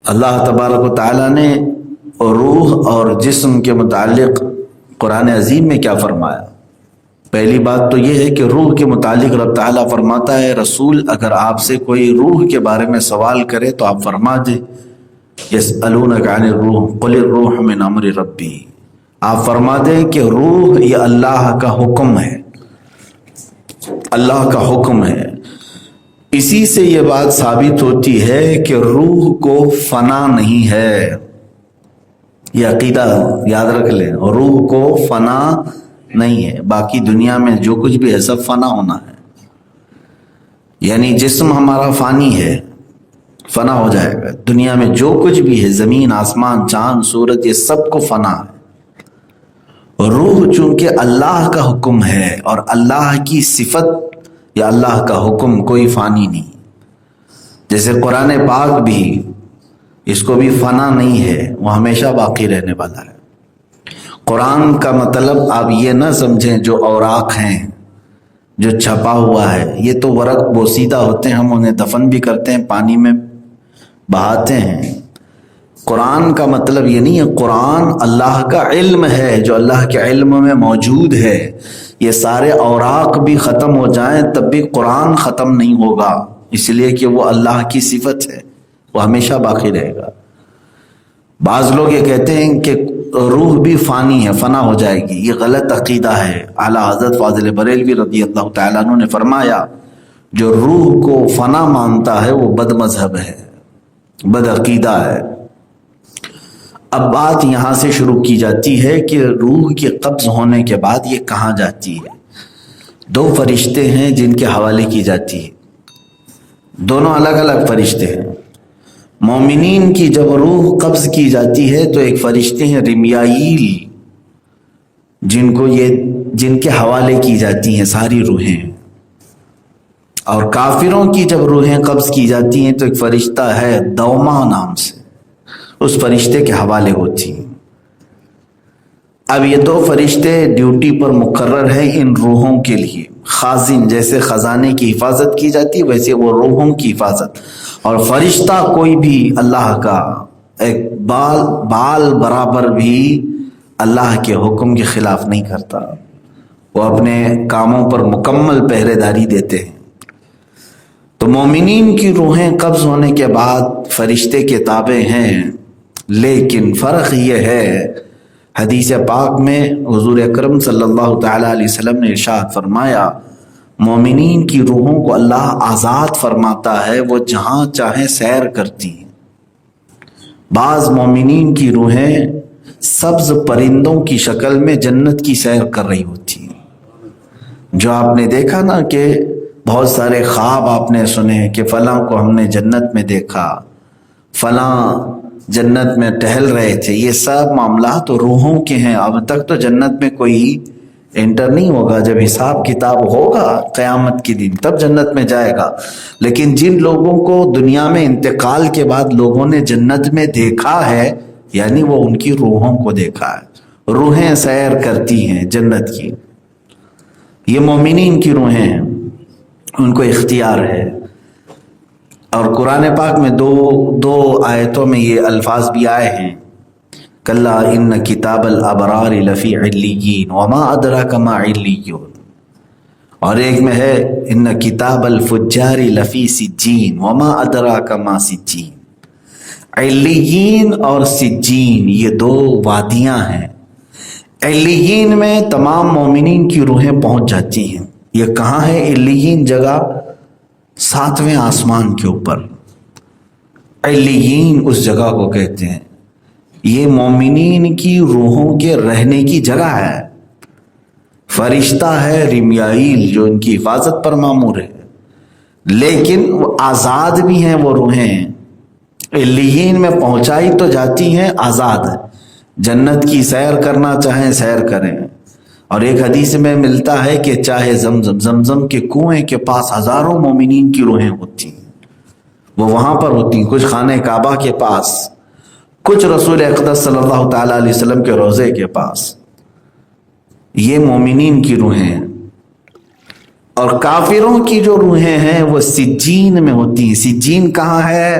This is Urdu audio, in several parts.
اللہ تبارک و تعالیٰ نے روح اور جسم کے متعلق قرآن عظیم میں کیا فرمایا؟ پہلی بات تو یہ ہے کہ روح کے متعلق رب تعالیٰ فرماتا ہے رسول اگر آپ سے کوئی روح کے بارے میں سوال کرے تو آپ فرما دیں یسألونک عن الروح قل الروح من امر ربی، آپ فرما دیں کہ روح یہ اللہ کا حکم ہے، اللہ کا حکم ہے۔ اسی سے یہ بات ثابت ہوتی ہے کہ روح کو فنا نہیں ہے، یہ عقیدہ یاد رکھ لیں، روح کو فنا نہیں ہے۔ باقی دنیا میں جو کچھ بھی ہے سب فنا ہونا ہے، یعنی جسم ہمارا فانی ہے، فنا ہو جائے گا۔ دنیا میں جو کچھ بھی ہے، زمین، آسمان، چاند، سورج، یہ سب کو فنا ہے۔ روح چونکہ اللہ کا حکم ہے اور اللہ کی صفت یا اللہ کا حکم، کوئی فانی نہیں۔ جیسے قرآن پاک بھی، اس کو بھی فنا نہیں ہے، وہ ہمیشہ باقی رہنے والا ہے۔ قرآن کا مطلب آپ یہ نہ سمجھیں جو اوراق ہیں، جو چھپا ہوا ہے، یہ تو ورق بوسیدہ ہوتے ہیں، ہم انہیں دفن بھی کرتے ہیں، پانی میں بہاتے ہیں۔ قرآن کا مطلب یہ نہیں ہے، قرآن اللہ کا علم ہے جو اللہ کے علم میں موجود ہے۔ یہ سارے اوراق بھی ختم ہو جائیں تب بھی قرآن ختم نہیں ہوگا، اس لیے کہ وہ اللہ کی صفت ہے، وہ ہمیشہ باقی رہے گا۔ بعض لوگ یہ کہتے ہیں کہ روح بھی فانی ہے، فنا ہو جائے گی، یہ غلط عقیدہ ہے۔ اعلیٰ حضرت فاضل بریلوی رضی اللہ تعالیٰ عنہ نے فرمایا جو روح کو فنا مانتا ہے وہ بد مذہب ہے، بد عقیدہ ہے۔ اب بات یہاں سے شروع کی جاتی ہے کہ روح کے قبض ہونے کے بعد یہ کہاں جاتی ہے۔ دو فرشتے ہیں جن کے حوالے کی جاتی ہے، دونوں الگ الگ فرشتے ہیں۔ مومنین کی جب روح قبض کی جاتی ہے تو ایک فرشتے ہیں رمیائیل، جن کے حوالے کی جاتی ہیں ساری روحیں، اور کافروں کی جب روحیں قبض کی جاتی ہیں تو ایک فرشتہ ہے دوما نام سے، اس فرشتے کے حوالے ہوتی ہیں۔ اب یہ دو فرشتے ڈیوٹی پر مقرر ہیں ان روحوں کے لیے۔ خازن جیسے خزانے کی حفاظت کی جاتی ہے ویسے وہ روحوں کی حفاظت، اور فرشتہ کوئی بھی اللہ کا ایک بال برابر بھی اللہ کے حکم کے خلاف نہیں کرتا، وہ اپنے کاموں پر مکمل پہرے داری دیتے ہیں۔ تو مومنین کی روحیں قبض ہونے کے بعد فرشتے کے تابع ہیں، لیکن فرق یہ ہے، حدیث پاک میں حضور اکرم صلی اللہ تعالیٰ علیہ وسلم نے ارشاد فرمایا مومنین کی روحوں کو اللہ آزاد فرماتا ہے، وہ جہاں چاہیں سیر کرتی ہیں۔ بعض مومنین کی روحیں سبز پرندوں کی شکل میں جنت کی سیر کر رہی ہوتی ہیں۔ جو آپ نے دیکھا نا کہ بہت سارے خواب آپ نے سنے کہ فلاں کو ہم نے جنت میں دیکھا، فلاں جنت میں ٹہل رہے تھے، یہ سب معاملات روحوں کے ہیں۔ اب تک تو جنت میں کوئی انٹر نہیں ہوگا، جب حساب کتاب ہوگا قیامت کے دن تب جنت میں جائے گا۔ لیکن جن لوگوں کو دنیا میں انتقال کے بعد لوگوں نے جنت میں دیکھا ہے، یعنی وہ ان کی روحوں کو دیکھا ہے، روحیں سیر کرتی ہیں جنت کی۔ یہ مومنین کی روحیں ہیں، ان کو اختیار ہے۔ اور قرآن پاک میں دو آیتوں میں یہ الفاظ بھی آئے ہیں، کلا ان کتاب الابرار لفی علیین وما ادراک ما علیون، اور ایک میں ہے ان کتاب الفجار لفی سجین وما ادراک ما سجین۔ علیین اور سجین یہ دو وادیاں ہیں۔ علیین میں تمام مومنین کی روحیں پہنچ جاتی ہیں۔ یہ کہاں ہے علیین جگہ؟ 7ویں آسمان کے اوپر علیین اس جگہ کو کہتے ہیں۔ یہ مومنین کی روحوں کے رہنے کی جگہ ہے۔ فرشتہ ہے رمیائیل جو ان کی حفاظت پر مامور ہے، لیکن وہ آزاد بھی ہیں، وہ روحیں علیین میں پہنچائی تو جاتی ہیں، آزاد ہے، جنت کی سیر کرنا چاہیں سیر کریں۔ اور ایک حدیث میں ملتا ہے کہ چاہے زمزم کے کنویں کے پاس ہزاروں مومنین کی روحیں ہوتی ہیں، وہ وہاں پر ہوتی ہیں، کچھ خانہ کعبہ کے پاس، کچھ رسول اقدس صلی اللہ تعالیٰ علیہ وسلم کے روضے کے پاس۔ یہ مومنین کی روحیں ہیں۔ اور کافروں کی جو روحیں ہیں وہ سجین میں ہوتی ہیں۔ سجین کہاں ہے؟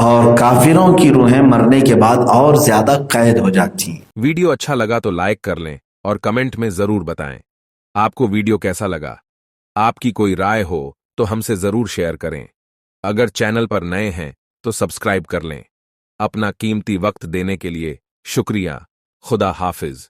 اور کافروں کی روحیں مرنے کے بعد اور زیادہ قید ہو جاتی ہیں۔ ویڈیو اچھا لگا تو لائک کر لیں اور کمنٹ میں ضرور بتائیں آپ کو ویڈیو کیسا لگا۔ آپ کی کوئی رائے ہو تو ہم سے ضرور شیئر کریں۔ اگر چینل پر نئے ہیں تو سبسکرائب کر لیں۔ اپنا قیمتی وقت دینے کے لیے شکریہ۔ خدا حافظ۔